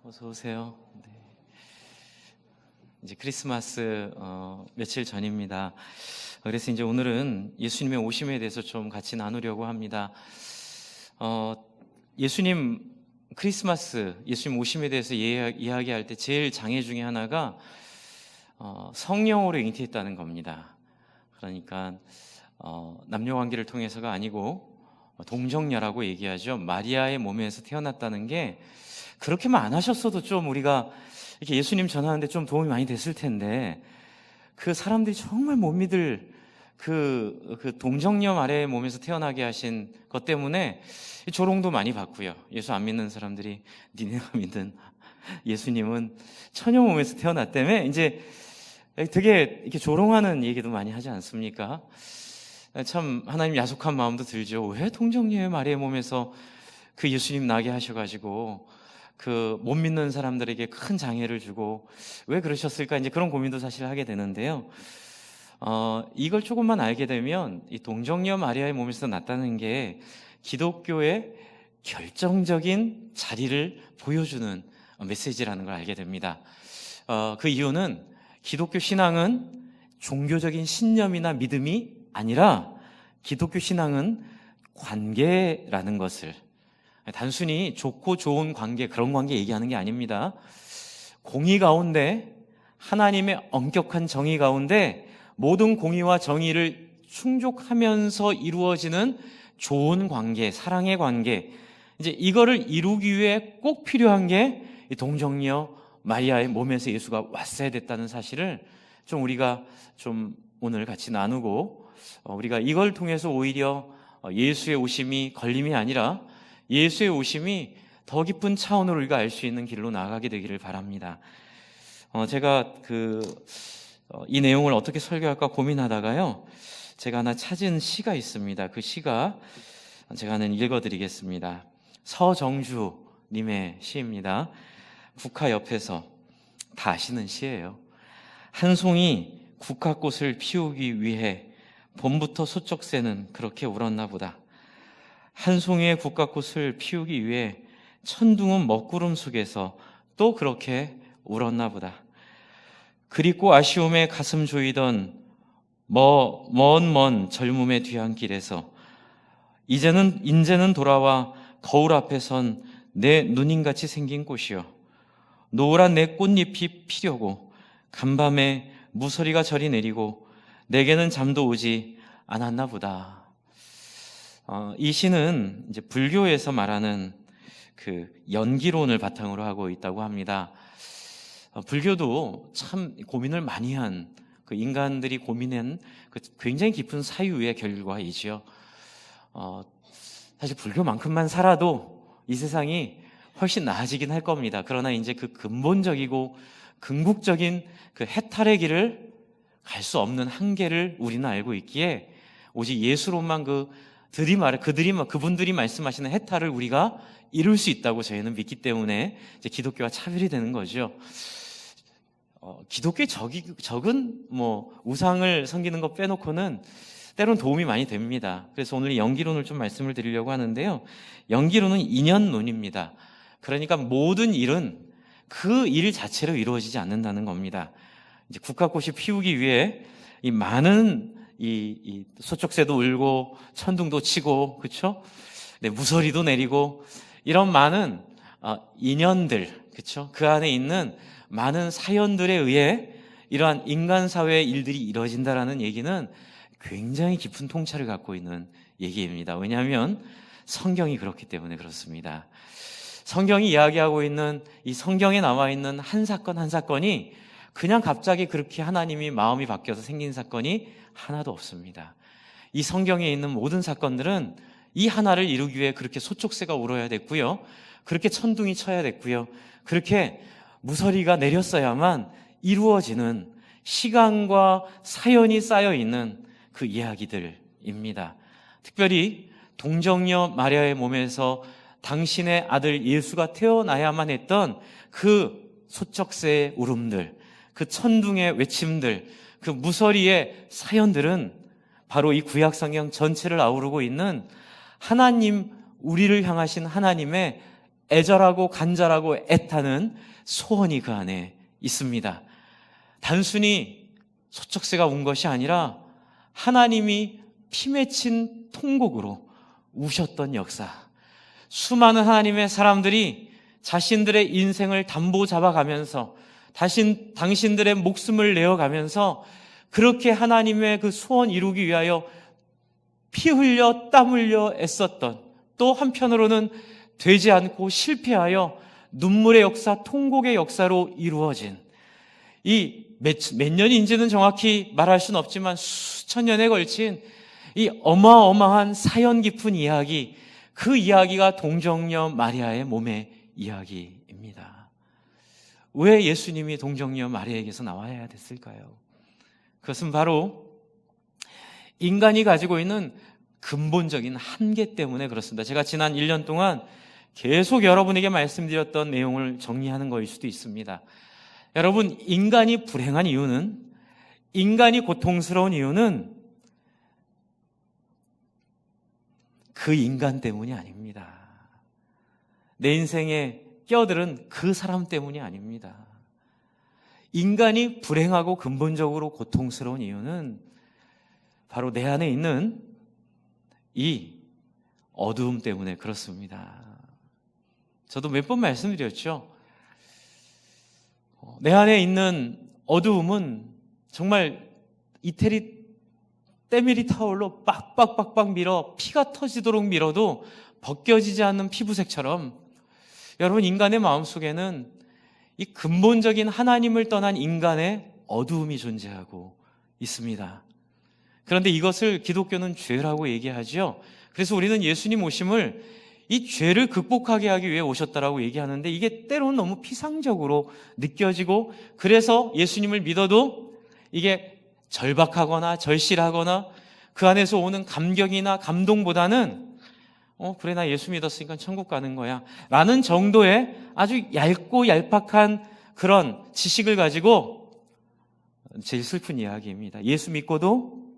어서 오세요. 네. 이제 크리스마스 며칠 전입니다. 그래서 이제 오늘은 예수님의 오심에 대해서 좀 같이 나누려고 합니다. 예수님 크리스마스, 예수님 오심에 대해서 이야기할 때 제일 장애 중에 하나가 성령으로 잉태했다는 겁니다. 그러니까 남녀 관계를 통해서가 아니고 동정녀라고 얘기하죠. 마리아의 몸에서 태어났다는 게 그렇게만 안 하셨어도 좀 우리가 이렇게 예수님 전하는데 좀 도움이 많이 됐을 텐데, 그 사람들이 정말 못 믿을 그 동정녀 마리아의 몸에서 태어나게 하신 것 때문에 조롱도 많이 받고요. 예수 안 믿는 사람들이 니네가 믿는 예수님은 처녀 몸에서 태어났다며 이제 되게 이렇게 조롱하는 얘기도 많이 하지 않습니까? 참 하나님 야속한 마음도 들죠. 왜 동정녀의 마리아의 몸에서 그 예수님 나게 하셔가지고 그 못 믿는 사람들에게 큰 장애를 주고 왜 그러셨을까, 이제 그런 고민도 사실 하게 되는데요. 이걸 조금만 알게 되면 이 동정녀 마리아의 몸에서 났다는 게 기독교의 결정적인 자리를 보여주는 메시지라는 걸 알게 됩니다. 그 이유는 기독교 신앙은 종교적인 신념이나 믿음이 아니라 기독교 신앙은 관계라는 것을, 단순히 좋고 좋은 관계, 그런 관계 얘기하는 게 아닙니다. 공의 가운데, 하나님의 엄격한 정의 가운데 모든 공의와 정의를 충족하면서 이루어지는 좋은 관계, 사랑의 관계, 이제 이거를 이루기 위해 꼭 필요한 게 이 동정녀 마리아의 몸에서 예수가 왔어야 됐다는 사실을 좀 우리가 좀 오늘 같이 나누고, 우리가 이걸 통해서 오히려 예수의 오심이 걸림이 아니라 예수의 오심이 더 깊은 차원으로 우리가 알 수 있는 길로 나아가게 되기를 바랍니다. 제가 이 내용을 어떻게 설교할까 고민하다가요, 제가 하나 찾은 시가 있습니다. 그 시가 제가 하나 읽어드리겠습니다. 서정주님의 시입니다. 국화 옆에서, 다 아시는 시예요. 한 송이 국화꽃을 피우기 위해 봄부터 소쩍새는 그렇게 울었나 보다. 한 송이의 국화꽃을 피우기 위해 천둥은 먹구름 속에서 또 그렇게 울었나 보다. 그립고 아쉬움에 가슴 조이던 먼 젊음의 뒤안길에서 이제는 돌아와 거울 앞에 선 내 누님같이 생긴 꽃이여, 노란 내 꽃잎이 피려고 간밤에 무서리가 저리 내리고 내게는 잠도 오지 않았나 보다. 이 시는 이제 불교에서 말하는 그 연기론을 바탕으로 하고 있다고 합니다. 불교도 참 고민을 많이 한, 그 인간들이 고민한 그 굉장히 깊은 사유의 결과이지요. 사실 불교만큼만 살아도 이 세상이 훨씬 나아지긴 할 겁니다. 그러나 이제 그 근본적이고 궁극적인 그 해탈의 길을 갈 수 없는 한계를 우리는 알고 있기에 오직 예수로만 그분들이 말씀하시는 해탈을 우리가 이룰 수 있다고 저희는 믿기 때문에 이제 기독교와 차별이 되는 거죠. 기독교의 적은 우상을 섬기는 것 빼놓고는 때론 도움이 많이 됩니다. 그래서 오늘 연기론을 좀 말씀을 드리려고 하는데요. 연기론은 인연론입니다. 그러니까 모든 일은 그 일 자체로 이루어지지 않는다는 겁니다. 이제 국화꽃이 피우기 위해 이 많은 이 소쩍새도 울고 천둥도 치고, 그렇죠? 네, 무서리도 내리고, 이런 많은 인연들, 그렇죠? 그 안에 있는 많은 사연들에 의해 이러한 인간 사회의 일들이 이루어진다라는 얘기는 굉장히 깊은 통찰을 갖고 있는 얘기입니다. 왜냐하면 성경이 그렇기 때문에 그렇습니다. 성경이 이야기하고 있는 이 성경에 나와 있는 한 사건 한 사건이 그냥 갑자기 그렇게 하나님이 마음이 바뀌어서 생긴 사건이 하나도 없습니다. 이 성경에 있는 모든 사건들은 이 하나를 이루기 위해 그렇게 소쩍새가 울어야 됐고요, 그렇게 천둥이 쳐야 됐고요, 그렇게 무서리가 내렸어야만 이루어지는 시간과 사연이 쌓여있는 그 이야기들입니다. 특별히 동정녀 마리아의 몸에서 당신의 아들 예수가 태어나야만 했던 그 소쩍새의 울음들, 그 천둥의 외침들, 그 무서리의 사연들은 바로 이 구약성경 전체를 아우르고 있는 하나님, 우리를 향하신 하나님의 애절하고 간절하고 애타는 소원이 그 안에 있습니다. 단순히 소쩍새가 운 것이 아니라 하나님이 피 맺힌 통곡으로 우셨던 역사, 수많은 하나님의 사람들이 자신들의 인생을 담보 잡아가면서 당신들의 목숨을 내어가면서 그렇게 하나님의 그 소원 이루기 위하여 피 흘려 땀 흘려 애썼던, 또 한편으로는 되지 않고 실패하여 눈물의 역사, 통곡의 역사로 이루어진 이 몇 년인지는 정확히 말할 수는 없지만 수천 년에 걸친 이 어마어마한 사연 깊은 이야기, 그 이야기가 동정녀 마리아의 몸의 이야기입니다. 왜 예수님이 동정녀 마리아에게서 나와야 됐을까요? 그것은 바로 인간이 가지고 있는 근본적인 한계 때문에 그렇습니다. 제가 지난 1년 동안 계속 여러분에게 말씀드렸던 내용을 정리하는 것일 수도 있습니다. 여러분, 인간이 불행한 이유는, 인간이 고통스러운 이유는 그 인간 때문이 아닙니다. 내 인생에 끼어들은 그 사람 때문이 아닙니다. 인간이 불행하고 근본적으로 고통스러운 이유는 바로 내 안에 있는 이 어두움 때문에 그렇습니다. 저도 몇 번 말씀드렸죠. 내 안에 있는 어두움은 정말 이태리 때밀이 타올로 빡빡빡빡 밀어 피가 터지도록 밀어도 벗겨지지 않는 피부색처럼, 여러분, 인간의 마음속에는 이 근본적인 하나님을 떠난 인간의 어두움이 존재하고 있습니다. 그런데 이것을 기독교는 죄라고 얘기하죠. 그래서 우리는 예수님 오심을 이 죄를 극복하게 하기 위해 오셨다라고 얘기하는데, 이게 때로는 너무 피상적으로 느껴지고, 그래서 예수님을 믿어도 이게 절박하거나 절실하거나 그 안에서 오는 감격이나 감동보다는 그래, 나 예수 믿었으니까 천국 가는 거야 라는 정도의 아주 얇고 얄팍한 그런 지식을 가지고, 제일 슬픈 이야기입니다. 예수 믿고도,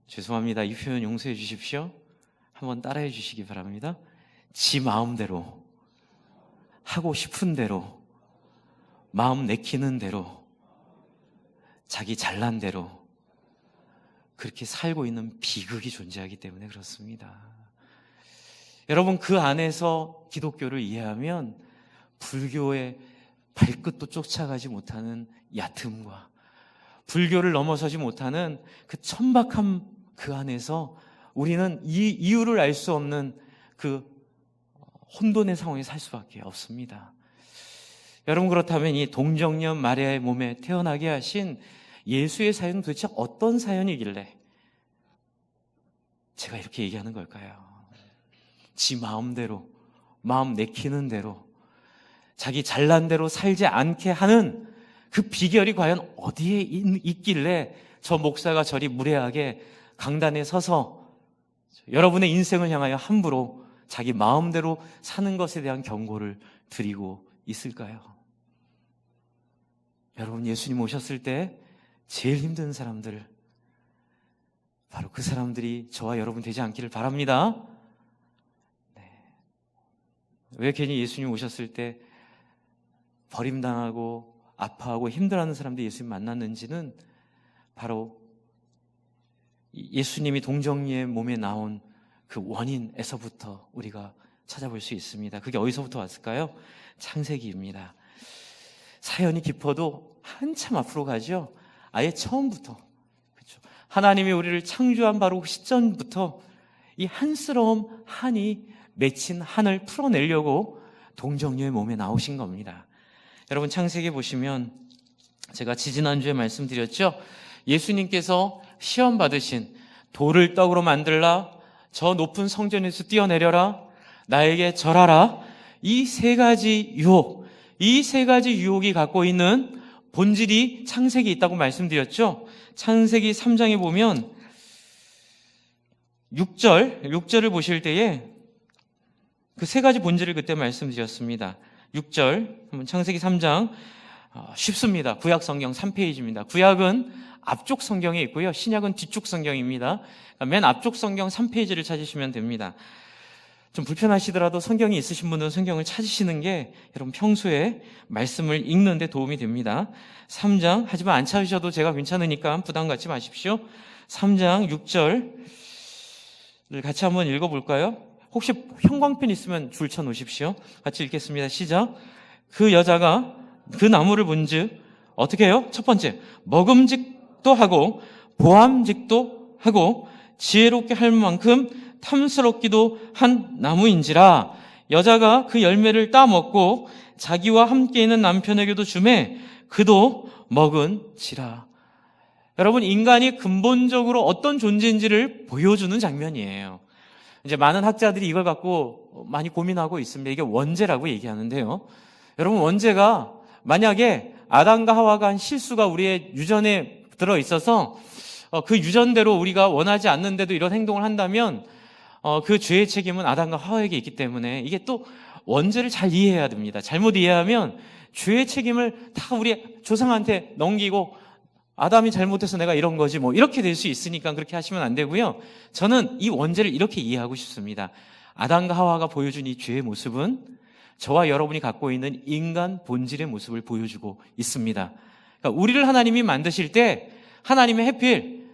죄송합니다, 이 표현 용서해 주십시오, 한번 따라해 주시기 바랍니다. 지 마음대로, 하고 싶은 대로, 마음 내키는 대로, 자기 잘난 대로 그렇게 살고 있는 비극이 존재하기 때문에 그렇습니다. 여러분, 그 안에서 기독교를 이해하면 불교의 발끝도 쫓아가지 못하는 얕음과 불교를 넘어서지 못하는 그 천박함, 그 안에서 우리는 이 이유를 알 수 없는 그 혼돈의 상황에 살 수밖에 없습니다. 여러분, 그렇다면 이 동정녀 마리아의 몸에 태어나게 하신 예수의 사연은 도대체 어떤 사연이길래 제가 이렇게 얘기하는 걸까요? 지 마음대로, 마음 내키는 대로, 자기 잘난 대로 살지 않게 하는 그 비결이 과연 어디에 있길래 저 목사가 저리 무례하게 강단에 서서 여러분의 인생을 향하여 함부로 자기 마음대로 사는 것에 대한 경고를 드리고 있을까요? 여러분, 예수님 오셨을 때 제일 힘든 사람들, 바로 그 사람들이 저와 여러분 되지 않기를 바랍니다. 네. 왜 괜히 예수님 오셨을 때 버림당하고 아파하고 힘들어하는 사람들이 예수님 만났는지는 바로 예수님이 동정녀의 몸에 나온 그 원인에서부터 우리가 찾아볼 수 있습니다. 그게 어디서부터 왔을까요? 창세기입니다. 사연이 깊어도 한참 앞으로 가죠. 아예 처음부터, 그렇죠. 하나님이 우리를 창조한 바로 그 시점부터 이 한스러움, 한이 맺힌 한을 풀어내려고 동정녀의 몸에 나오신 겁니다. 여러분, 창세기 보시면 제가 지지난주에 말씀드렸죠. 예수님께서 시험 받으신 돌을 떡으로 만들라, 저 높은 성전에서 뛰어내려라, 나에게 절하라, 이 세 가지 유혹, 이 세 가지 유혹이 갖고 있는 본질이 창세기에 있다고 말씀드렸죠. 창세기 3장에 보면 6절을 보실 때에 그 세 가지 본질을 그때 말씀드렸습니다. 6절, 한번 창세기 3장, 쉽습니다. 구약 성경 3페이지입니다. 구약은 앞쪽 성경에 있고요, 신약은 뒤쪽 성경입니다. 맨 앞쪽 성경 3페이지를 찾으시면 됩니다. 좀 불편하시더라도 성경이 있으신 분들은 성경을 찾으시는 게 여러분 평소에 말씀을 읽는 데 도움이 됩니다. 3장, 하지만 안 찾으셔도 제가 괜찮으니까 부담 갖지 마십시오. 3장 6절을 같이 한번 읽어볼까요? 혹시 형광펜 있으면 줄 쳐놓으십시오. 같이 읽겠습니다. 시작. 그 여자가 그 나무를 본즉 어떻게 해요? 첫 번째, 먹음직도 하고 보암직도 하고 지혜롭게 할 만큼 탐스럽기도 한 나무인지라. 여자가 그 열매를 따먹고 자기와 함께 있는 남편에게도 주매 그도 먹은지라. 여러분, 인간이 근본적으로 어떤 존재인지를 보여주는 장면이에요. 이제 많은 학자들이 이걸 갖고 많이 고민하고 있습니다. 이게 원죄라고 얘기하는데요. 여러분, 원죄가 만약에 아담과 하와가 한 실수가 우리의 유전에 들어 있어서 그 유전대로 우리가 원하지 않는데도 이런 행동을 한다면 그 죄의 책임은 아담과 하와에게 있기 때문에 이게 또 원죄를 잘 이해해야 됩니다. 잘못 이해하면 죄의 책임을 다 우리 조상한테 넘기고 아담이 잘못해서 내가 이런 거지 뭐 이렇게 될 수 있으니까 그렇게 하시면 안 되고요. 저는 이 원죄를 이렇게 이해하고 싶습니다. 아담과 하와가 보여준 이 죄의 모습은 저와 여러분이 갖고 있는 인간 본질의 모습을 보여주고 있습니다. 그러니까 우리를 하나님이 만드실 때 하나님의 해필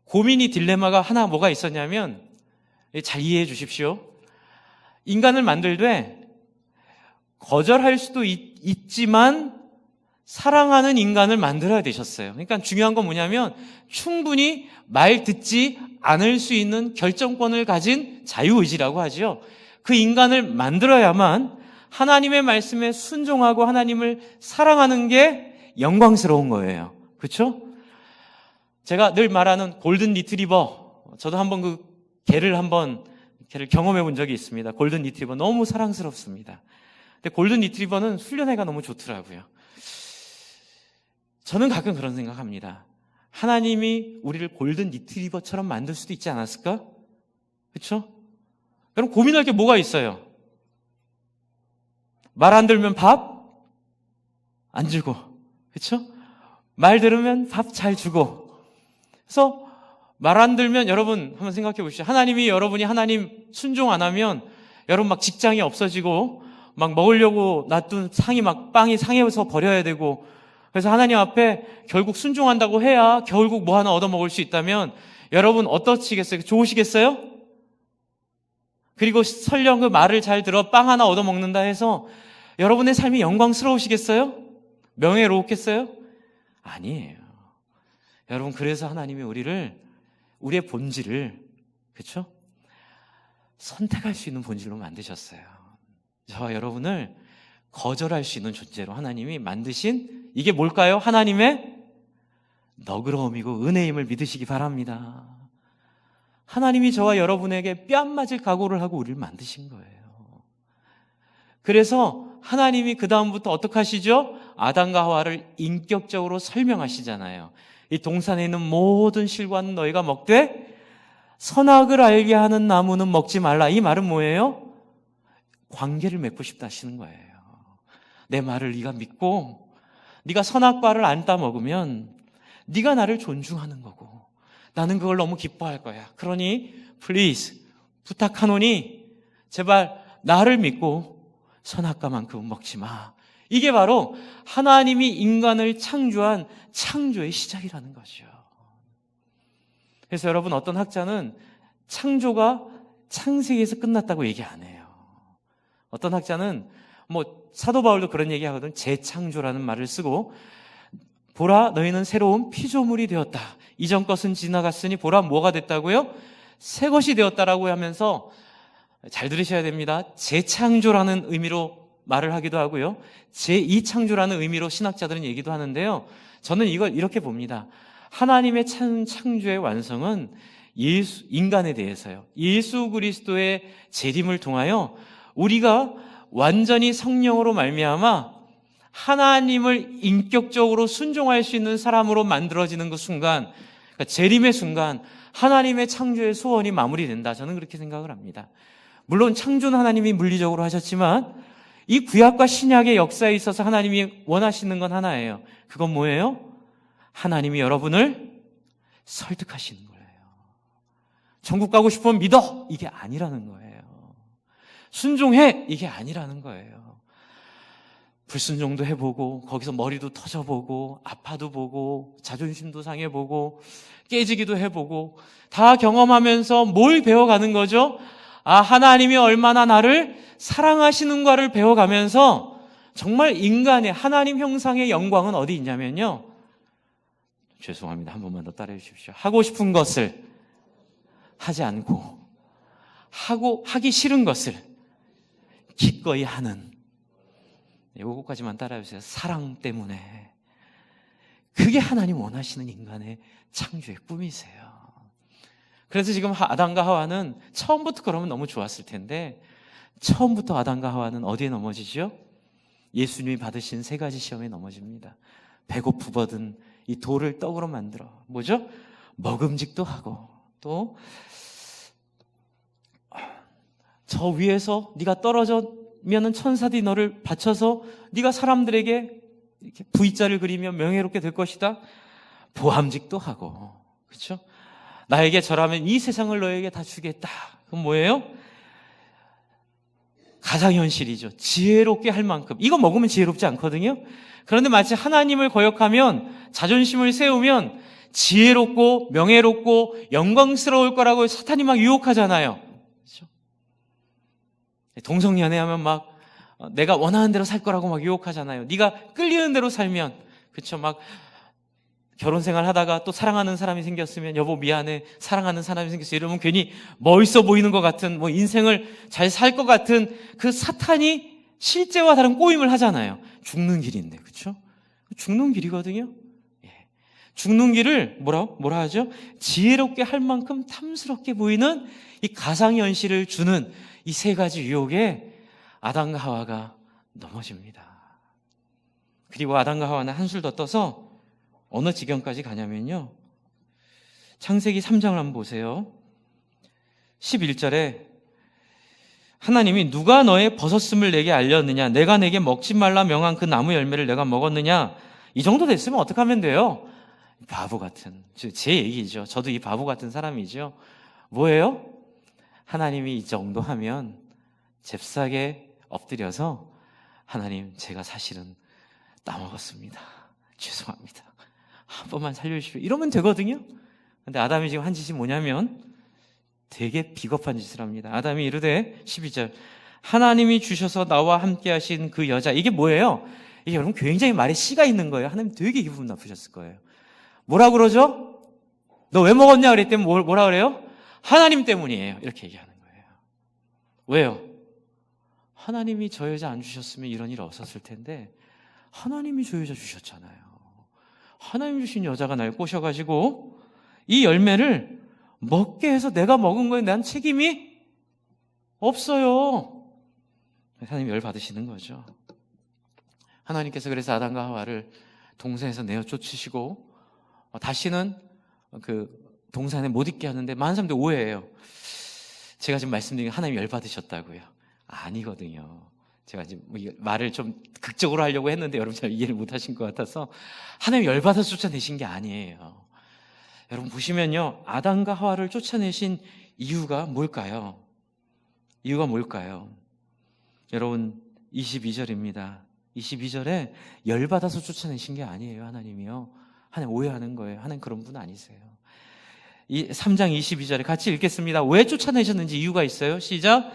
고민이 딜레마가 하나 뭐가 있었냐면, 잘 이해해 주십시오. 인간을 만들되 거절할 수도 있지만 사랑하는 인간을 만들어야 되셨어요. 그러니까 중요한 건 뭐냐면 충분히 말 듣지 않을 수 있는 결정권을 가진 자유의지라고 하죠. 그 인간을 만들어야만 하나님의 말씀에 순종하고 하나님을 사랑하는 게 영광스러운 거예요. 그렇죠? 제가 늘 말하는 골든 리트리버, 저도 한번 그 개를 경험해 본 적이 있습니다. 골든 리트리버 너무 사랑스럽습니다. 근데 골든 리트리버는 훈련회가 너무 좋더라고요. 저는 가끔 그런 생각합니다. 하나님이 우리를 골든 리트리버처럼 만들 수도 있지 않았을까? 그렇죠? 여러분, 고민할 게 뭐가 있어요? 말 안 들으면 밥 안 주고, 그렇죠? 말 들으면 밥 잘 주고. 그래서 말 안 들면 여러분 한번 생각해 보시죠. 여러분이 하나님 순종 안 하면 여러분 막 직장이 없어지고 막 먹으려고 놔둔 빵이 상해서 버려야 되고, 그래서 하나님 앞에 결국 순종한다고 해야 결국 뭐 하나 얻어먹을 수 있다면 여러분 어떠시겠어요? 좋으시겠어요? 그리고 설령 그 말을 잘 들어 빵 하나 얻어먹는다 해서 여러분의 삶이 영광스러우시겠어요? 명예로웠겠어요? 아니에요. 여러분, 그래서 하나님이 우리의 본질을, 그렇죠? 선택할 수 있는 본질로 만드셨어요. 저와 여러분을 거절할 수 있는 존재로 하나님이 만드신, 이게 뭘까요? 하나님의 너그러움이고 은혜임을 믿으시기 바랍니다. 하나님이 저와 여러분에게 뺨 맞을 각오를 하고 우리를 만드신 거예요. 그래서 하나님이 그 다음부터 어떻게 하시죠? 아담과 하와를 인격적으로 설명하시잖아요. 이 동산에 있는 모든 실과는 너희가 먹되 선악을 알게 하는 나무는 먹지 말라. 이 말은 뭐예요? 관계를 맺고 싶다 하시는 거예요. 내 말을 네가 믿고 네가 선악과를 안 따먹으면 네가 나를 존중하는 거고 나는 그걸 너무 기뻐할 거야. 그러니 please 부탁하노니 제발 나를 믿고 선악과만큼은 먹지 마. 이게 바로 하나님이 인간을 창조한 창조의 시작이라는 것이죠. 그래서 여러분, 어떤 학자는 창조가 창세기에서 끝났다고 얘기 안 해요. 어떤 학자는 사도 바울도 그런 얘기 하거든. 재창조라는 말을 쓰고, 보라 너희는 새로운 피조물이 되었다. 이전 것은 지나갔으니 보라 뭐가 됐다고요? 새 것이 되었다라고 하면서, 잘 들으셔야 됩니다. 재창조라는 의미로 말을 하기도 하고요, 제2창조라는 의미로 신학자들은 얘기도 하는데요, 저는 이걸 이렇게 봅니다. 하나님의 창조의 완성은 인간에 대해서요, 예수 그리스도의 재림을 통하여 우리가 완전히 성령으로 말미암아 하나님을 인격적으로 순종할 수 있는 사람으로 만들어지는 그 순간, 그러니까 재림의 순간 하나님의 창조의 소원이 마무리된다. 저는 그렇게 생각을 합니다. 물론 창조는 하나님이 물리적으로 하셨지만 이 구약과 신약의 역사에 있어서 하나님이 원하시는 건 하나예요. 그건 뭐예요? 하나님이 여러분을 설득하시는 거예요. 천국 가고 싶으면 믿어! 이게 아니라는 거예요. 순종해! 이게 아니라는 거예요. 불순종도 해보고, 거기서 머리도 터져보고, 아파도 보고, 자존심도 상해보고, 깨지기도 해보고, 다 경험하면서 뭘 배워가는 거죠? 하나님이 얼마나 나를 사랑하시는가를 배워가면서 정말 인간의 하나님 형상의 영광은 어디 있냐면요. 죄송합니다. 한 번만 더 따라해 주십시오. 하고 싶은 것을 하지 않고, 하기 싫은 것을 기꺼이 하는, 요거까지만 따라해 주세요. 사랑 때문에. 그게 하나님 원하시는 인간의 창조의 꿈이세요. 그래서 지금 아담과 하와는 처음부터 그러면 너무 좋았을 텐데, 처음부터 아담과 하와는 어디에 넘어지죠? 예수님이 받으신 세 가지 시험에 넘어집니다. 배고프거든 이 돌을 떡으로 만들어, 뭐죠? 먹음직도 하고, 또 저 위에서 네가 떨어져면은 천사들이 너를 받쳐서 네가 사람들에게 이렇게 V자를 그리며 명예롭게 될 것이다. 보암직도 하고, 그렇죠? 나에게 절하면 이 세상을 너에게 다 주겠다. 그럼 뭐예요? 가상현실이죠. 지혜롭게 할 만큼. 이거 먹으면 지혜롭지 않거든요. 그런데 마치 하나님을 거역하면, 자존심을 세우면 지혜롭고 명예롭고 영광스러울 거라고 사탄이 막 유혹하잖아요. 그렇죠? 동성연애하면 막 내가 원하는 대로 살 거라고 막 유혹하잖아요. 네가 끌리는 대로 살면, 그렇죠? 막 결혼 생활 하다가 또 사랑하는 사람이 생겼으면, 여보 미안해, 사랑하는 사람이 생겼어, 이러면 괜히 멋있어 보이는 것 같은, 뭐 인생을 잘 살 것 같은 그 사탄이 실제와 다른 꼬임을 하잖아요. 죽는 길인데, 그렇죠? 죽는 길이거든요. 죽는 길을 뭐라 하죠? 지혜롭게 할 만큼 탐스럽게 보이는 이 가상현실을 주는 이 세 가지 유혹에 아담과 하와가 넘어집니다. 그리고 아담과 하와는 한술 더 떠서 어느 지경까지 가냐면요, 창세기 3장을 한번 보세요. 11절에 하나님이 누가 너의 벗었음을 내게 알렸느냐, 내가 내게 먹지 말라 명한 그 나무 열매를 내가 먹었느냐. 이 정도 됐으면 어떻게 하면 돼요? 바보 같은, 제 얘기죠. 저도 이 바보 같은 사람이죠. 뭐예요? 하나님이 이 정도 하면 잽싸게 엎드려서, 하나님 제가 사실은 따먹었습니다, 죄송합니다, 한 번만 살려주십시오, 이러면 되거든요. 근데 아담이 지금 한 짓이 뭐냐면 되게 비겁한 짓을 합니다. 아담이 이르되, 12절, 하나님이 주셔서 나와 함께 하신 그 여자, 이게 뭐예요? 이게 여러분 굉장히 말에 씨가 있는 거예요. 하나님 되게 기분 나쁘셨을 거예요. 뭐라 그러죠? 너 왜 먹었냐 그랬더니 뭐라 그래요? 하나님 때문이에요, 이렇게 얘기하는 거예요. 왜요? 하나님이 저 여자 안 주셨으면 이런 일 없었을 텐데, 하나님이 저 여자 주셨잖아요. 하나님 주신 여자가 날 꼬셔가지고 이 열매를 먹게 해서 내가 먹은 거에 난 책임이 없어요. 하나님 열 받으시는 거죠. 하나님께서 그래서 아담과 하와를 동산에서 내어 쫓으시고 다시는 그 동산에 못 있게 하는데, 많은 사람들이 오해해요. 제가 지금 말씀드린 게 하나님 열 받으셨다고요. 아니거든요. 제가 지금 말을 좀 극적으로 하려고 했는데 여러분 잘 이해를 못 하신 것 같아서, 하나님 열 받아서 쫓아내신 게 아니에요. 여러분 보시면요, 아담과 하와를 쫓아내신 이유가 뭘까요? 이유가 뭘까요? 여러분 22절입니다. 22절에 열 받아서 쫓아내신 게 아니에요. 하나님이요. 하나님 오해하는 거예요. 하나님 그런 분 아니세요. 이 3장 22절에 같이 읽겠습니다. 왜 쫓아내셨는지 이유가 있어요. 시작.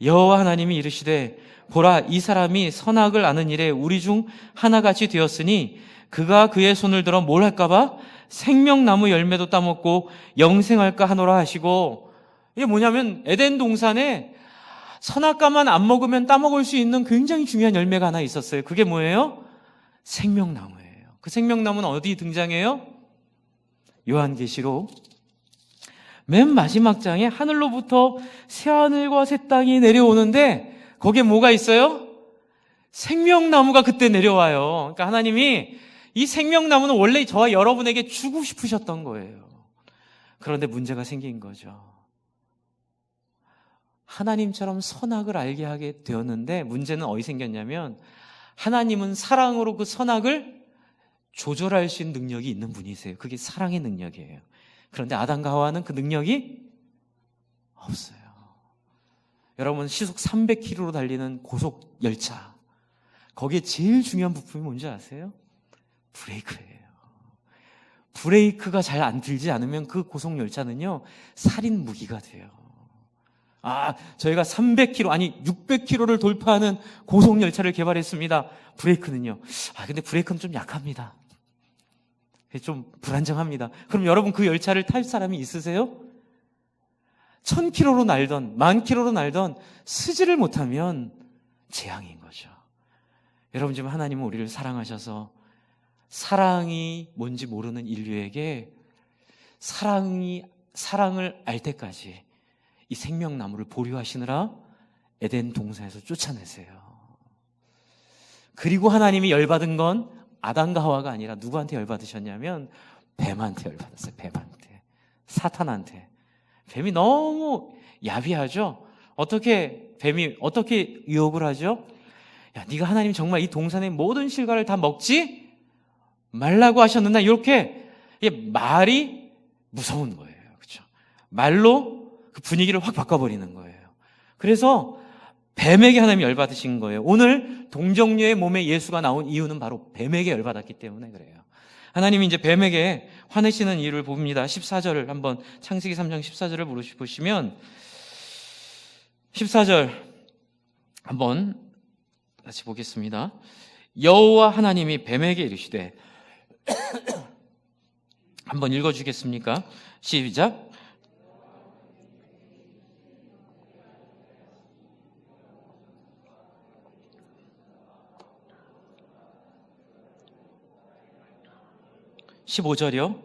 여호와 하나님이 이르시되, 보라, 이 사람이 선악을 아는 일에 우리 중 하나같이 되었으니 그가 그의 손을 들어 뭘 할까봐 생명나무 열매도 따먹고 영생할까 하노라 하시고. 이게 뭐냐면 에덴 동산에 선악과만 안 먹으면 따먹을 수 있는 굉장히 중요한 열매가 하나 있었어요. 그게 뭐예요? 생명나무예요. 그 생명나무는 어디 등장해요? 요한계시록 맨 마지막 장에 하늘로부터 새하늘과 새 땅이 내려오는데, 거기에 뭐가 있어요? 생명나무가 그때 내려와요. 그러니까 하나님이 이 생명나무는 원래 저와 여러분에게 주고 싶으셨던 거예요. 그런데 문제가 생긴 거죠. 하나님처럼 선악을 알게 하게 되었는데, 문제는 어디 생겼냐면, 하나님은 사랑으로 그 선악을 조절할 수 있는 능력이 있는 분이세요. 그게 사랑의 능력이에요. 그런데 아담과 하와는 그 능력이 없어요. 여러분, 시속 300km로 달리는 고속 열차, 거기에 제일 중요한 부품이 뭔지 아세요? 브레이크예요. 브레이크가 잘 안 들지 않으면 그 고속 열차는요, 살인 무기가 돼요. 저희가 300km, 아니 600km를 돌파하는 고속 열차를 개발했습니다. 브레이크는요. 근데 브레이크는 좀 약합니다. 좀 불안정합니다. 그럼 여러분, 그 열차를 탈 사람이 있으세요? 1000km로 날던 10,000km로 날던 쓰지를 못하면 재앙인 거죠. 여러분, 지금 하나님은 우리를 사랑하셔서 사랑이 뭔지 모르는 인류에게 사랑을 알 때까지 이 생명나무를 보류하시느라 에덴 동산에서 쫓아내세요. 그리고 하나님이 열받은 건 아담과 하와가 아니라 누구한테 열받으셨냐면 뱀한테 열받았어요. 뱀한테, 사탄한테. 뱀이 너무 야비하죠. 뱀이 어떻게 유혹을 하죠? 야, 네가 하나님 정말 이 동산의 모든 실과를 다 먹지 말라고 하셨는데, 이렇게 말이 무서운 거예요. 그렇죠? 말로 그 분위기를 확 바꿔버리는 거예요. 그래서 뱀에게 하나님이 열받으신 거예요. 오늘 동정녀의 몸에 예수가 나온 이유는 바로 뱀에게 열받았기 때문에 그래요. 하나님이 이제 뱀에게 화내시는 이유를 봅니다. 14절을 한번, 창세기 3장 14절을 보시면 14절 한번 같이 보겠습니다. 여호와 하나님이 뱀에게 이르시되 한번 읽어주겠습니까? 시작. (15절이요)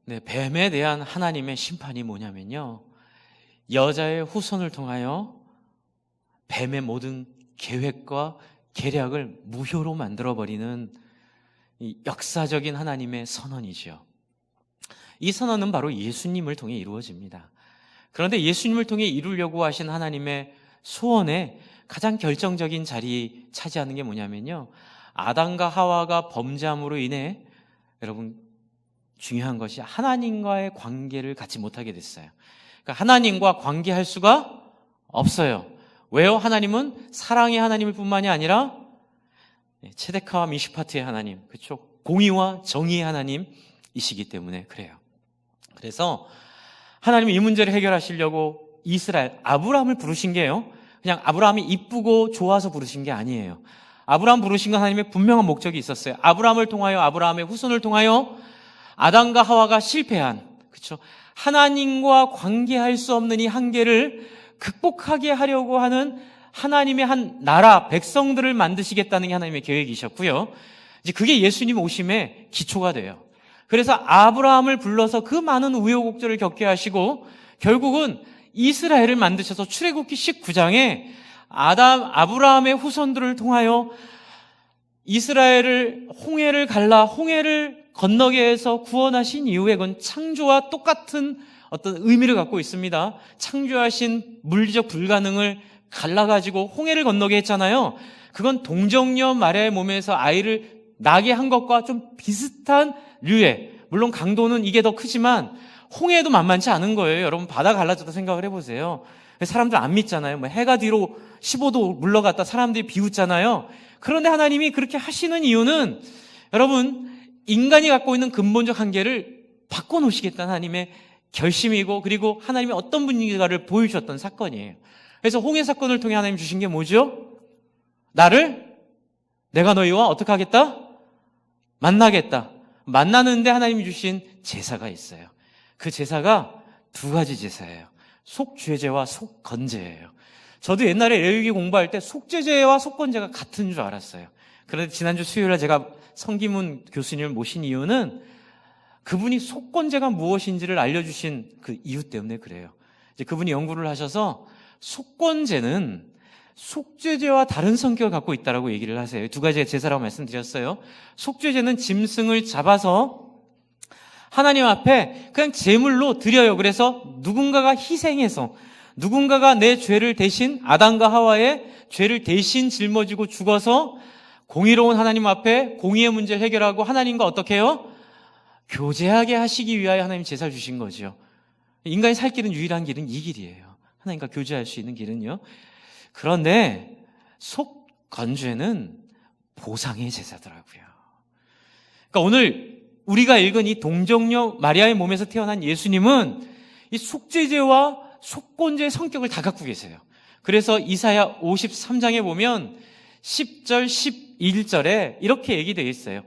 네, 뱀에 대한 하나님의 심판이 뭐냐면요, 여자의 후손을 통하여 뱀의 모든 계획과 계략을 무효로 만들어버리는 이 역사적인 하나님의 선언이죠. 이 선언은 바로 예수님을 통해 이루어집니다. 그런데 예수님을 통해 이루려고 하신 하나님의 소원에 가장 결정적인 자리 차지하는 게 뭐냐면요, 아담과 하와가 범죄함으로 인해 여러분 중요한 것이 하나님과의 관계를 갖지 못하게 됐어요. 그러니까 하나님과 관계할 수가 없어요. 왜요? 하나님은 사랑의 하나님일 뿐만이 아니라 체데카와 미슈파트의 하나님, 그렇죠? 공의와 정의의 하나님이시기 때문에 그래요. 그래서 하나님이 이 문제를 해결하시려고 아브라함을 부르신 게요, 그냥 아브라함이 이쁘고 좋아서 부르신 게 아니에요. 아브라함 부르신 건 하나님의 분명한 목적이 있었어요. 아브라함을 통하여, 아브라함의 후손을 통하여 아담과 하와가 실패한, 그렇죠? 하나님과 관계할 수 없는 이 한계를 극복하게 하려고 하는 하나님의 한 나라, 백성들을 만드시겠다는 게 하나님의 계획이셨고요. 이제 그게 예수님 오심의 기초가 돼요. 그래서 아브라함을 불러서 그 많은 우여곡절을 겪게 하시고 결국은 이스라엘을 만드셔서 출애굽기 19장에 아브라함의 후손들을 통하여 이스라엘을 홍해를 갈라 홍해를 건너게 해서 구원하신 이후에, 그건 창조와 똑같은 어떤 의미를 갖고 있습니다. 창조하신 물리적 불가능을 갈라가지고 홍해를 건너게 했잖아요. 그건 동정녀 마리아의 몸에서 아이를 낳게 한 것과 좀 비슷한 류의, 물론 강도는 이게 더 크지만 홍해도 만만치 않은 거예요. 여러분, 바다 갈라졌다 생각을 해보세요. 사람들 안 믿잖아요. 해가 뒤로 15도 물러갔다 사람들이 비웃잖아요. 그런데 하나님이 그렇게 하시는 이유는 여러분, 인간이 갖고 있는 근본적 한계를 바꿔놓으시겠다는 하나님의 결심이고, 그리고 하나님이 어떤 분인가를 보여주셨던 사건이에요. 그래서 홍해 사건을 통해 하나님 주신 게 뭐죠? 내가 너희와 어떻게 하겠다? 만나겠다. 만나는데 하나님이 주신 제사가 있어요. 그 제사가 두 가지 제사예요. 속죄제와 속건제예요. 저도 옛날에 레위기 공부할 때 속죄제와 속건제가 같은 줄 알았어요. 그런데 지난주 수요일에 제가 성기문 교수님을 모신 이유는 그분이 속건제가 무엇인지를 알려주신 그 이유 때문에 그래요. 이제 그분이 연구를 하셔서 속건제는 속죄제와 다른 성격을 갖고 있다라고 얘기를 하세요. 두 가지의 제사라고 말씀드렸어요. 속죄제는 짐승을 잡아서 하나님 앞에 그냥 제물로 드려요. 그래서 누군가가 희생해서, 누군가가 내 죄를 대신, 아담과 하와의 죄를 대신 짊어지고 죽어서 공의로운 하나님 앞에 공의의 문제를 해결하고 하나님과 어떻게 해요? 교제하게 하시기 위하여 하나님 제사를 주신 거죠. 인간이 살 길은 유일한 길은 이 길이에요. 하나님과 교제할 수 있는 길은요. 그런데 속건죄는 보상의 제사더라고요. 그러니까 오늘 우리가 읽은 이 동정녀 마리아의 몸에서 태어난 예수님은 이 속죄제와 속건죄의 성격을 다 갖고 계세요. 그래서 이사야 53장에 보면 10절, 11절에 이렇게 얘기되어 있어요.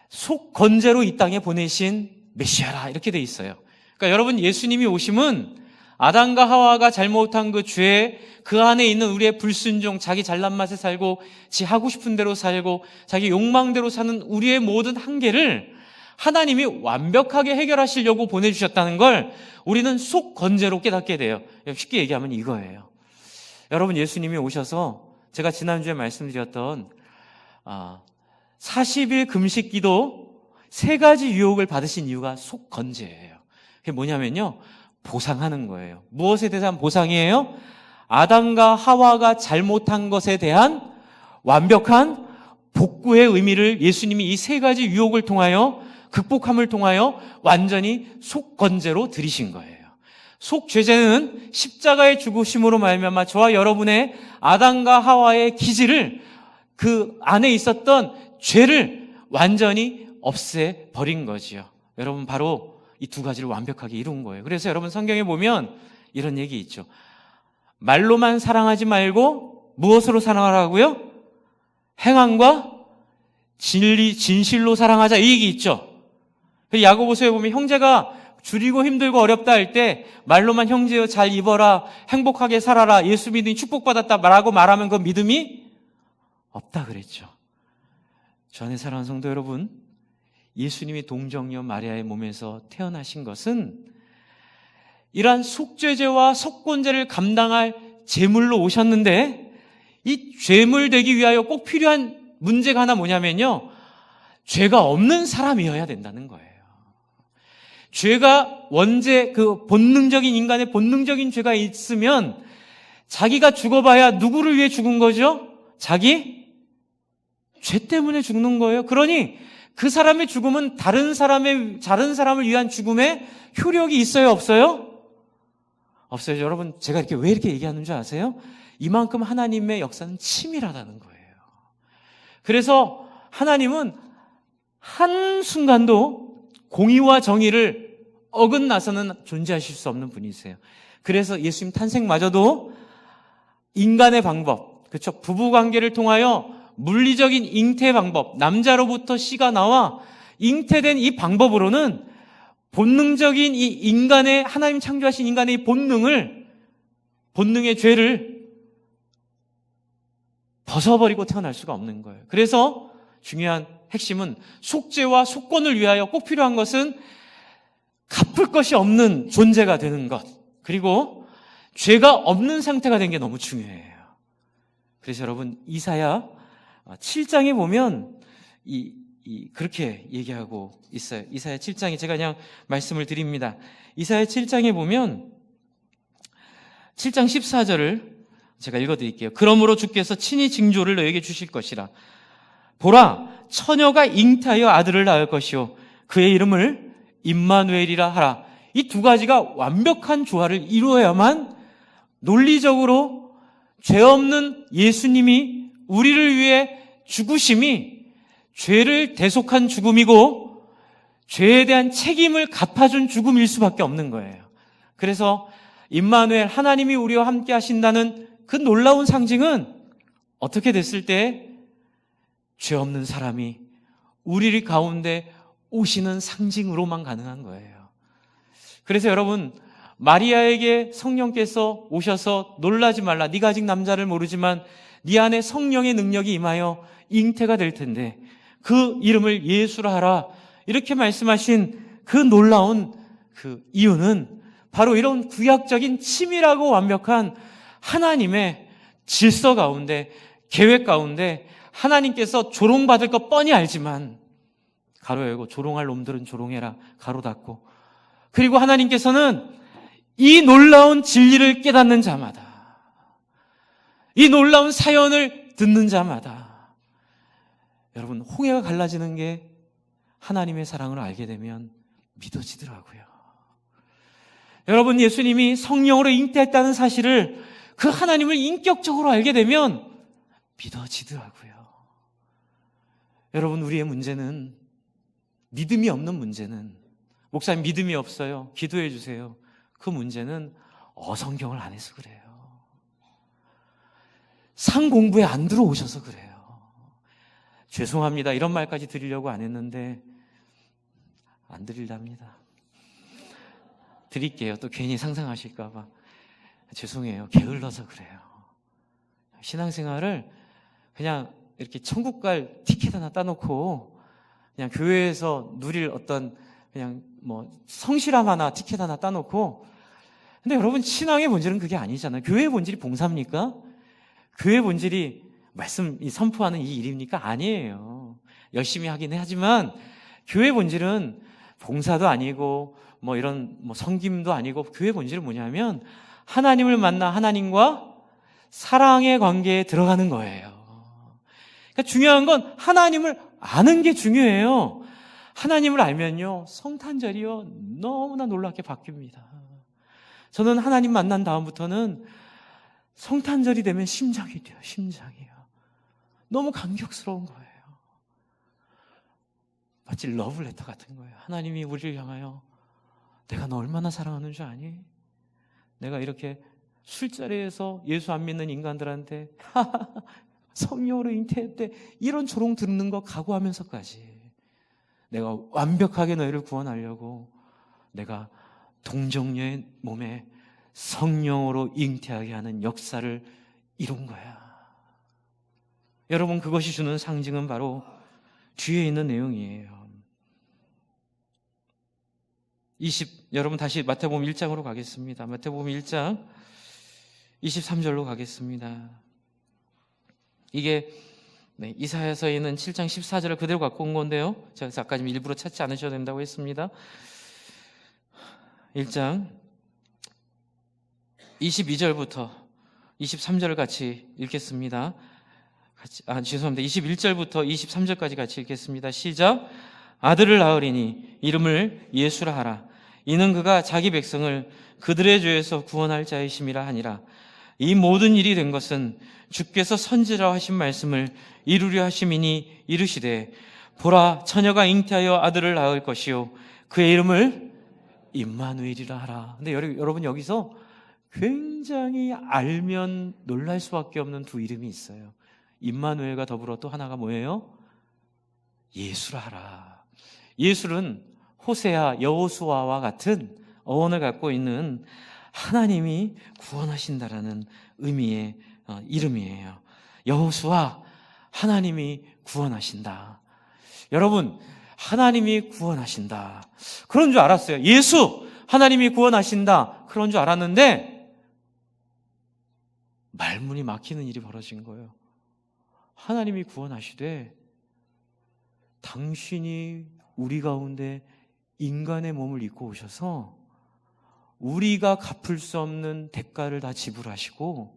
속건죄로 이 땅에 보내신 메시아라, 이렇게 되어 있어요. 그러니까 여러분, 예수님이 오심은 아담과 하와가 잘못한 그 죄, 그 안에 있는 우리의 불순종, 자기 잘난 맛에 살고 지 하고 싶은 대로 살고 자기 욕망대로 사는 우리의 모든 한계를 하나님이 완벽하게 해결하시려고 보내주셨다는 걸 우리는 속건죄로 깨닫게 돼요. 쉽게 얘기하면 이거예요. 여러분, 예수님이 오셔서 제가 지난주에 말씀드렸던 40일 금식 기도 3가지 유혹을 받으신 이유가 속건죄예요. 그게 뭐냐면요, 보상하는 거예요. 무엇에 대한 보상이에요? 아담과 하와가 잘못한 것에 대한 완벽한 복구의 의미를 예수님이 이 3가지 유혹을 통하여, 극복함을 통하여 완전히 속건죄로 들이신 거예요. 속죄제는 십자가의 죽으심으로 말미암아 저와 여러분의 아담과 하와의 기질을, 그 안에 있었던 죄를 완전히 없애버린 거지요. 여러분, 바로 이 2가지를 완벽하게 이룬 거예요. 그래서 여러분, 성경에 보면 이런 얘기 있죠. 말로만 사랑하지 말고 무엇으로 사랑하라고요? 행함과 진실로 사랑하자, 이 얘기 있죠. 야고보서에 보면 형제가 줄이고 힘들고 어렵다 할 때 말로만 형제여 잘 입어라, 행복하게 살아라, 예수 믿으니 축복받았다 라고 말하면 그 믿음이 없다 그랬죠. 저 안에 사랑하는 성도 여러분, 예수님이 동정녀 마리아의 몸에서 태어나신 것은 이러한 속죄제와 속건제를 감당할 제물로 오셨는데, 이 제물 되기 위하여 꼭 필요한 문제가 하나 뭐냐면요, 죄가 없는 사람이어야 된다는 거예요. 죄가 원죄, 그 본능적인, 인간의 본능적인 죄가 있으면 자기가 죽어봐야 누구를 위해 죽은 거죠? 자기 죄 때문에 죽는 거예요. 그러니 그 사람의 죽음은 다른 사람을 위한 죽음에 효력이 있어요, 없어요? 없어요. 여러분, 제가 왜 이렇게 얘기하는 줄 아세요? 이만큼 하나님의 역사는 치밀하다는 거예요. 그래서 하나님은 한순간도 공의와 정의를 어긋나서는 존재하실 수 없는 분이세요. 그래서 예수님 탄생마저도 인간의 방법, 그렇죠? 부부관계를 통하여 물리적인 잉태 방법, 남자로부터 씨가 나와 잉태된 이 방법으로는 본능적인 이 인간의, 하나님 창조하신 인간의 이 본능의 죄를 벗어버리고 태어날 수가 없는 거예요. 그래서 중요한 핵심은 속죄와 속건을 위하여 꼭 필요한 것은 갚을 것이 없는 존재가 되는 것, 그리고 죄가 없는 상태가 된 게 너무 중요해요. 그래서 여러분, 이사야 7장에 보면 그렇게 얘기하고 있어요. 이사야 7장에 제가 그냥 말씀을 드립니다. 이사야 7장에 보면 7장 14절을 제가 읽어드릴게요. 그러므로 주께서 친히 징조를 너에게 주실 것이라. 보라, 처녀가 잉태하여 아들을 낳을 것이요 그의 이름을 임마누엘이라 하라. 이 2가지가 완벽한 조화를 이루어야만 논리적으로 죄 없는 예수님이 우리를 위해 죽으심이 죄를 대속한 죽음이고 죄에 대한 책임을 갚아준 죽음일 수밖에 없는 거예요. 그래서 임마누엘, 하나님이 우리와 함께 하신다는 그 놀라운 상징은 어떻게 됐을 때 죄 없는 사람이 우리 가운데 오시는 상징으로만 가능한 거예요. 그래서 여러분, 마리아에게 성령께서 오셔서 놀라지 말라, 네가 아직 남자를 모르지만 네 안에 성령의 능력이 임하여 잉태가 될 텐데 그 이름을 예수라 하라, 이렇게 말씀하신 그 놀라운 그 이유는 바로 이런 구약적인 치밀하고 완벽한 하나님의 질서 가운데, 계획 가운데 하나님께서 조롱받을 것 뻔히 알지만 가로 열고 조롱할 놈들은 조롱해라, 가로 닫고, 그리고 하나님께서는 이 놀라운 진리를 깨닫는 자마다, 이 놀라운 사연을 듣는 자마다, 여러분, 홍해가 갈라지는 게 하나님의 사랑을 알게 되면 믿어지더라고요. 여러분, 예수님이 성령으로 잉태했다는 사실을, 그 하나님을 인격적으로 알게 되면 믿어지더라고요. 여러분, 우리의 문제는, 믿음이 없는 문제는, 목사님 믿음이 없어요, 기도해 주세요, 그 문제는 어성경을 안 해서 그래요. 상 공부에 안 들어오셔서 그래요. 죄송합니다, 이런 말까지 드리려고 안 했는데 안 드리랍니다. 드릴게요. 또 괜히 상상하실까 봐. 죄송해요, 게을러서 그래요. 신앙생활을 그냥 이렇게 천국 갈 티켓 하나 따놓고 그냥 교회에서 누릴 어떤 그냥 뭐 성실함 하나, 티켓 하나 따놓고. 근데 여러분, 신앙의 본질은 그게 아니잖아요. 교회의 본질이 봉사입니까? 교회의 본질이 말씀 선포하는 이 일입니까? 아니에요. 열심히 하긴 하지만 교회의 본질은 봉사도 아니고 뭐 이런 뭐 섬김도 아니고, 교회의 본질은 뭐냐면 하나님을 만나 하나님과 사랑의 관계에 들어가는 거예요. 그러니까 중요한 건 하나님을 아는 게 중요해요. 하나님을 알면요, 성탄절이요, 너무나 놀랍게 바뀝니다. 저는 하나님 만난 다음부터는 성탄절이 되면 심장이 뛰어요. 심장이요. 너무 감격스러운 거예요. 마치 러브레터 같은 거예요. 하나님이 우리를 향하여 내가 너 얼마나 사랑하는 줄 아니? 내가 이렇게 술자리에서 예수 안 믿는 인간들한테 성령으로 잉태했대, 이런 조롱 듣는 거 각오하면서까지 내가 완벽하게 너희를 구원하려고 내가 동정녀의 몸에 성령으로 잉태하게 하는 역사를 이룬 거야. 여러분, 그것이 주는 상징은 바로 뒤에 있는 내용이에요. 여러분 다시 마태복음 1장으로 가겠습니다. 마태복음 1장 23절로 가겠습니다. 이게 이사야서에 있는 7장 14절을 그대로 갖고 온 건데요, 제가 아까 좀 일부러 찾지 않으셔도 된다고 했습니다. 1장 22절부터 23절을 같이 읽겠습니다. 죄송합니다. 21절부터 23절까지 같이 읽겠습니다. 시작. 아들을 낳으리니 이름을 예수라 하라. 이는 그가 자기 백성을 그들의 죄에서 구원할 자이심이라 하니라. 이 모든 일이 된 것은 주께서 선지자로 하신 말씀을 이루려 하심이니 이르시되, 보라, 처녀가 잉태하여 아들을 낳을 것이요 그의 이름을 임마누엘이라 하라. 근데 여러분, 여기서 굉장히 알면 놀랄 수밖에 없는 두 이름이 있어요. 임마누엘과 더불어 또 하나가 뭐예요? 예수라 하라. 예수는 호세아, 여호수아와 같은 어원을 갖고 있는 하나님이 구원하신다라는 의미의 이름이에요. 여호수아, 하나님이 구원하신다. 여러분, 하나님이 구원하신다, 그런 줄 알았어요. 예수, 하나님이 구원하신다, 그런 줄 알았는데 말문이 막히는 일이 벌어진 거예요. 하나님이 구원하시되 당신이 우리 가운데 인간의 몸을 입고 오셔서 우리가 갚을 수 없는 대가를 다 지불하시고,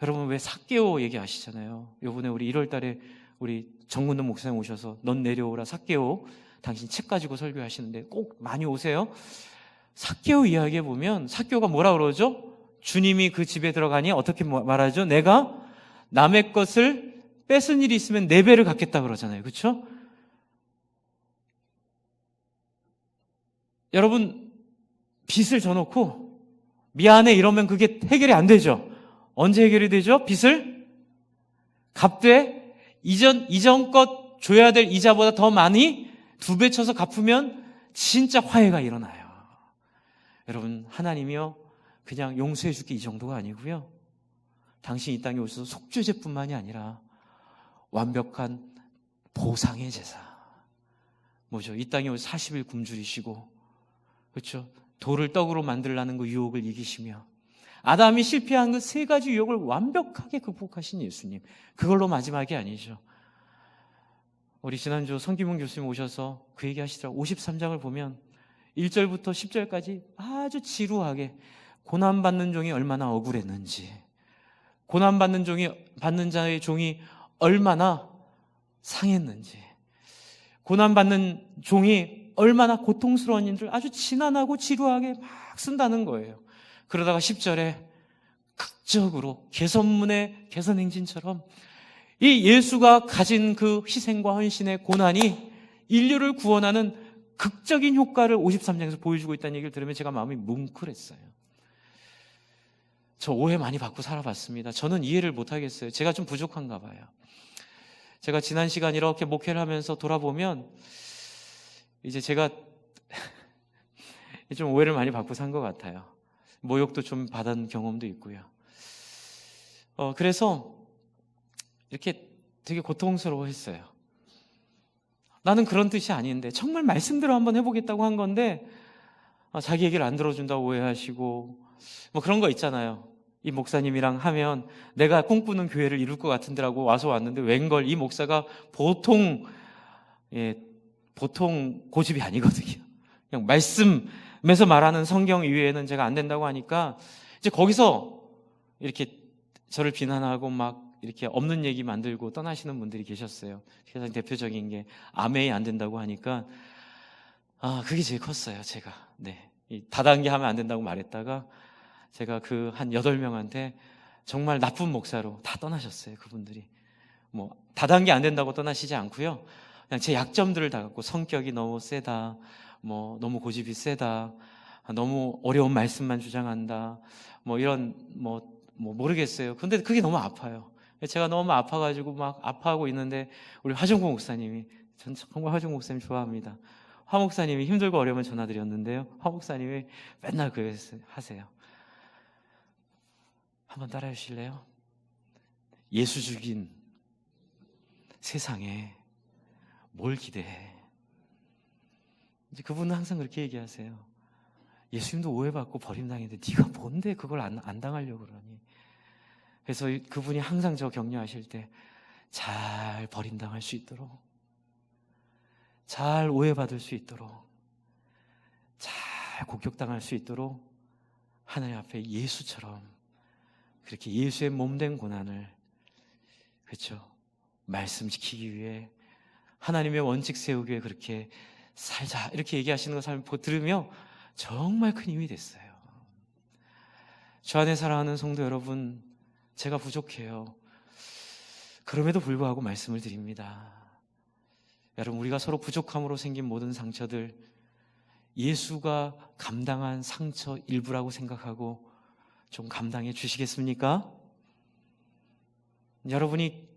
여러분 왜 삭개오 얘기하시잖아요. 이번에 우리 1월 달에 우리 정문동 목사님 오셔서 넌 내려오라 삭개오, 당신 책 가지고 설교하시는데 꼭 많이 오세요. 삭개오 이야기에 보면 삭개오가 뭐라 그러죠? 주님이 그 집에 들어가니 어떻게 말하죠? 내가 남의 것을 뺏은 일이 있으면 4배를 갚겠다 그러잖아요. 그렇죠? 여러분, 빚을 져놓고 미안해 이러면 그게 해결이 안 되죠. 언제 해결이 되죠? 빚을 갚되 이전 것 줘야 될 이자보다 더 많이 2배 쳐서 갚으면 진짜 화해가 일어나요. 여러분, 하나님이요, 그냥 용서해 줄게 이 정도가 아니고요, 당신 이 땅에 오셔서 속죄제뿐만이 아니라 완벽한 보상의 제사, 뭐죠? 이 땅에 오셔서 40일 굶주리시고, 그렇죠? 돌을 떡으로 만들라는 그 유혹을 이기시며 아담이 실패한 그 3가지 유혹을 완벽하게 극복하신 예수님, 그걸로 마지막이 아니죠. 우리 지난주 성기문 교수님 오셔서 그 얘기 하시더라고요. 53장을 보면 1절부터 10절까지 아주 지루하게 고난받는 종이 얼마나 억울했는지, 고난받는 받는 자의 종이 얼마나 상했는지, 고난받는 종이 얼마나 고통스러운 일을 아주 지난하고 지루하게 막 쓴다는 거예요. 그러다가 10절에 극적으로 개선문의 개선행진처럼 이 예수가 가진 그 희생과 헌신의 고난이 인류를 구원하는 극적인 효과를 53장에서 보여주고 있다는 얘기를 들으면 제가 마음이 뭉클했어요. 저 오해 많이 받고 살아봤습니다. 저는 이해를 못하겠어요. 제가 좀 부족한가 봐요. 제가 지난 시간 이렇게 목회를 하면서 돌아보면 이제 제가 좀 오해를 많이 받고 산 것 같아요. 모욕도 좀 받은 경험도 있고요. 그래서 이렇게 되게 고통스러워했어요. 나는 그런 뜻이 아닌데, 정말 말씀대로 한번 해보겠다고 한 건데 자기 얘기를 안 들어준다고 오해하시고 뭐 그런 거 있잖아요. 이 목사님이랑 하면 내가 꿈꾸는 교회를 이룰 것 같은데라고 와서 왔는데 웬걸 이 목사가 보통 고집이 아니거든요. 그냥 말씀에서 말하는 성경 이외에는 제가 안 된다고 하니까 이제 거기서 이렇게 저를 비난하고 막 이렇게 없는 얘기 만들고 떠나시는 분들이 계셨어요. 가장 대표적인 게 아멘이 안 된다고 하니까 그게 제일 컸어요. 제가 이 다단계 하면 안 된다고 말했다가 제가 그 한 8명한테 정말 나쁜 목사로 다 떠나셨어요. 그분들이 뭐 다단계 안 된다고 떠나시지 않고요, 그냥 제 약점들을 다 갖고 성격이 너무 세다, 뭐 너무 고집이 세다, 너무 어려운 말씀만 주장한다, 뭐 이런 뭐 모르겠어요. 근데 그게 너무 아파요. 제가 너무 아파가지고 막 아파하고 있는데 우리 화종구 목사님이, 전 정말 화종구 목사님 좋아합니다. 화 목사님이 힘들고 어려우면 전화드렸는데요, 화 목사님이 맨날 그 하세요. 한번 따라해 주실래요? 예수 죽인 세상에 뭘 기대해? 이제 그분은 항상 그렇게 얘기하세요. 예수님도 오해받고 버림당했는데 네가 뭔데 그걸 안 당하려고 그러니? 그래서 그분이 항상 저 격려하실 때 잘 버림당할 수 있도록, 잘 오해받을 수 있도록, 잘 공격당할 수 있도록 하나님 앞에 예수처럼 그렇게 예수의 몸된 고난을, 그렇죠, 말씀 지키기 위해, 하나님의 원칙 세우기 위해 그렇게 살자, 이렇게 얘기하시는 것을 들으며 정말 큰 힘이 됐어요. 주 안에 사랑하는 성도 여러분, 제가 부족해요. 그럼에도 불구하고 말씀을 드립니다. 여러분, 우리가 서로 부족함으로 생긴 모든 상처들, 예수가 감당한 상처 일부라고 생각하고 좀 감당해 주시겠습니까? 여러분이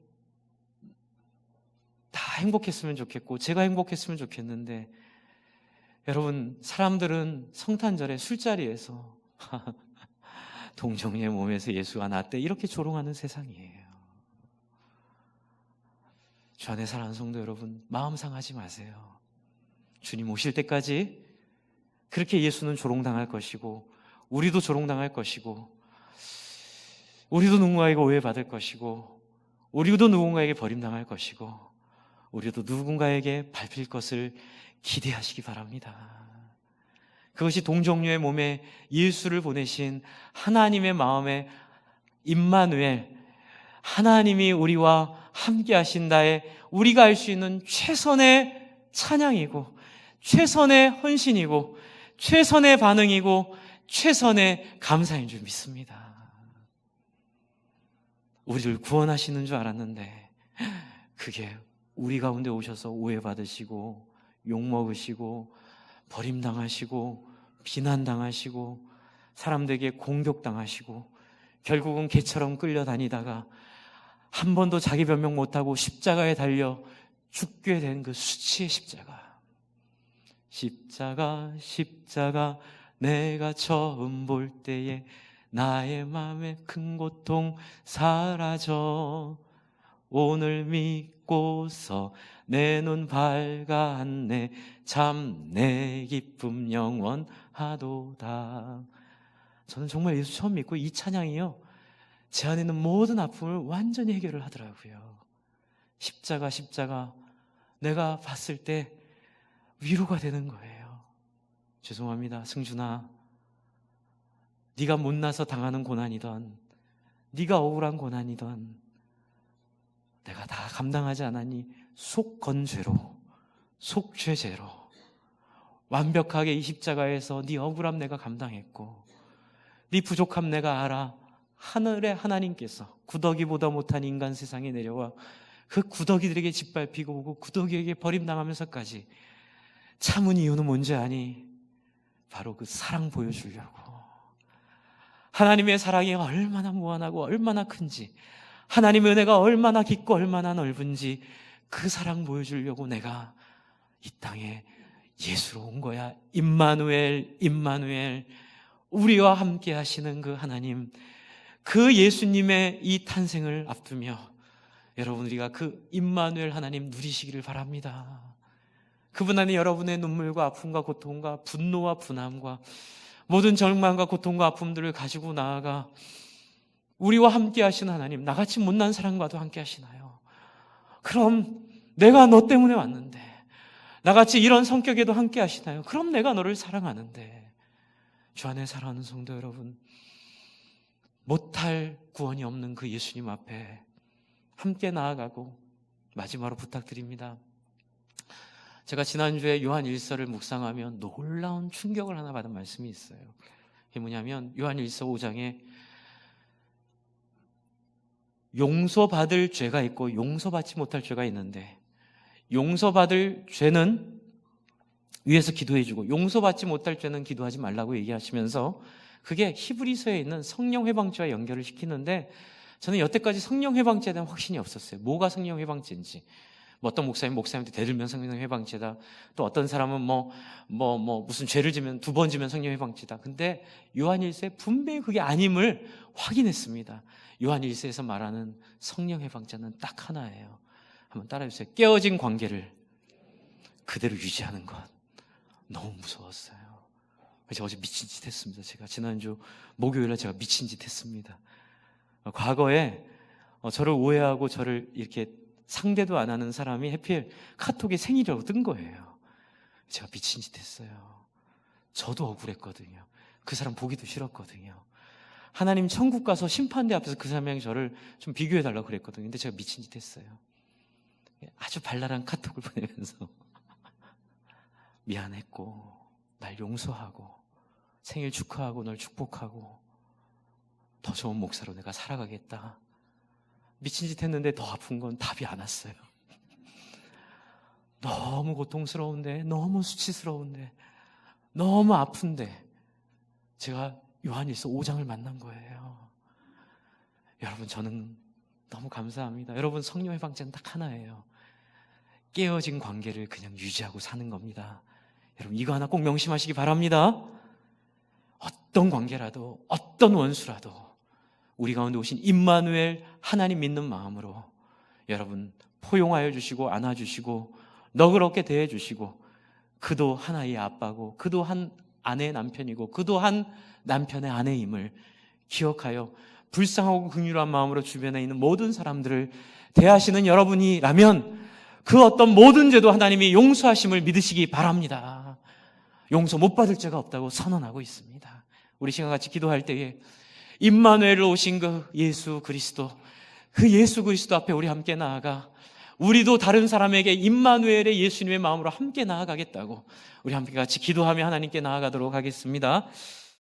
다 행복했으면 좋겠고 제가 행복했으면 좋겠는데, 여러분, 사람들은 성탄절에 술자리에서 동정녀의 몸에서 예수가 났대 이렇게 조롱하는 세상이에요. 주 안에 사랑하는 성도 여러분, 마음 상하지 마세요. 주님 오실 때까지 그렇게 예수는 조롱당할 것이고, 우리도 조롱당할 것이고, 우리도 누군가에게 오해받을 것이고, 우리도 누군가에게 버림당할 것이고, 우리도 누군가에게 밟힐 것을 기대하시기 바랍니다. 그것이 동정녀의 몸에 예수를 보내신 하나님의 마음에 임마누엘, 하나님이 우리와 함께 하신다에 우리가 알 수 있는 최선의 찬양이고, 최선의 헌신이고, 최선의 반응이고, 최선의 감사인 줄 믿습니다. 우리를 구원하시는 줄 알았는데 그게 우리 가운데 오셔서 오해받으시고 욕먹으시고 버림당하시고 비난당하시고 사람들에게 공격당하시고 결국은 개처럼 끌려다니다가 한 번도 자기 변명 못하고 십자가에 달려 죽게 된 그 수치의 십자가. 십자가 내가 처음 볼 때에 나의 마음에 큰 고통 사라져. 오늘 믿고서 내 눈 밝았네. 참 내 기쁨 영원하도다. 저는 정말 예수 처음 믿고 이 찬양이요, 제 안에 있는 모든 아픔을 완전히 해결을 하더라고요. 십자가 내가 봤을 때 위로가 되는 거예요. 죄송합니다, 승준아. 네가 못나서 당하는 고난이던, 네가 억울한 고난이던 내가 다 감당하지 않았니? 속건죄로, 속죄죄로 완벽하게 이 십자가에서 네 억울함 내가 감당했고 네 부족함 내가 알아. 하늘의 하나님께서 구더기보다 못한 인간 세상에 내려와 그 구더기들에게 짓밟히고 그 구더기에게 버림당하면서까지 참은 이유는 뭔지 아니? 바로 그 사랑 보여주려고. 하나님의 사랑이 얼마나 무한하고 얼마나 큰지, 하나님의 은혜가 얼마나 깊고 얼마나 넓은지 그 사랑 보여주려고 내가 이 땅에 예수로 온 거야. 임마누엘, 임마누엘, 우리와 함께 하시는 그 하나님, 그 예수님의 이 탄생을 앞두며 여러분, 우리가 그 임마누엘 하나님 누리시기를 바랍니다. 그분 안에 여러분의 눈물과 아픔과 고통과 분노와 분함과 모든 절망과 고통과 아픔들을 가지고 나아가 우리와 함께 하신 하나님, 나같이 못난 사람과도 함께 하시나요? 그럼 내가 너 때문에 왔는데, 나같이 이런 성격에도 함께 하시나요? 그럼 내가 너를 사랑하는데. 주 안에 사랑하는 성도 여러분, 못할 구원이 없는 그 예수님 앞에 함께 나아가고 마지막으로 부탁드립니다. 제가 지난주에 요한 1서를 묵상하며 놀라운 충격을 하나 받은 말씀이 있어요. 그게 뭐냐면 요한 1서 5장에 용서받을 죄가 있고 용서받지 못할 죄가 있는데, 용서받을 죄는 위에서 기도해주고 용서받지 못할 죄는 기도하지 말라고 얘기하시면서 그게 히브리서에 있는 성령 회방죄와 연결을 시키는데, 저는 여태까지 성령 회방죄에 대한 확신이 없었어요. 뭐가 성령 회방죄인지. 뭐 어떤 목사님한테 대들면 성령 회방죄다. 또 어떤 사람은 무슨 죄를 지면 2번 지면 성령 회방죄다. 근데 요한 1서에 분명히 그게 아님을 확인했습니다. 요한 1서에서 말하는 성령 회방죄는 딱 하나예요. 한번 따라해주세요. 깨어진 관계를 그대로 유지하는 것. 너무 무서웠어요. 제가 어제 미친 짓 했습니다. 제가 지난주 목요일에 제가 미친 짓 했습니다. 과거에 저를 오해하고 저를 이렇게 상대도 안 하는 사람이 해필 카톡에 생일이라고 뜬 거예요. 제가 미친 짓 했어요. 저도 억울했거든요. 그 사람 보기도 싫었거든요. 하나님 천국 가서 심판대 앞에서 그 사람이랑 저를 좀 비교해달라고 그랬거든요. 근데 제가 미친 짓 했어요. 아주 발랄한 카톡을 보내면서 미안했고 날 용서하고 생일 축하하고 널 축복하고 더 좋은 목사로 내가 살아가겠다. 미친 짓 했는데 더 아픈 건 답이 안 왔어요. 너무 고통스러운데, 너무 수치스러운데, 너무 아픈데 제가 요한일서 5장을 만난 거예요. 여러분, 저는 너무 감사합니다. 여러분, 성령의 방제는 딱 하나예요. 깨어진 관계를 그냥 유지하고 사는 겁니다. 여러분, 이거 하나 꼭 명심하시기 바랍니다. 어떤 관계라도, 어떤 원수라도 우리 가운데 오신 임마누엘 하나님 믿는 마음으로 여러분 포용하여 주시고 안아주시고 너그럽게 대해주시고, 그도 하나의 아빠고 그도 한 아내의 남편이고 그도 한 남편의 아내임을 기억하여 불쌍하고 긍휼한 마음으로 주변에 있는 모든 사람들을 대하시는 여러분이라면 그 어떤 모든 죄도 하나님이 용서하심을 믿으시기 바랍니다. 용서 못 받을 죄가 없다고 선언하고 있습니다. 우리 시간 같이 기도할 때에 임마누엘로 오신 그 예수 그리스도, 그 예수 그리스도 앞에 우리 함께 나아가 우리도 다른 사람에게 임마누엘의 예수님의 마음으로 함께 나아가겠다고 우리 함께 같이 기도하며 하나님께 나아가도록 하겠습니다.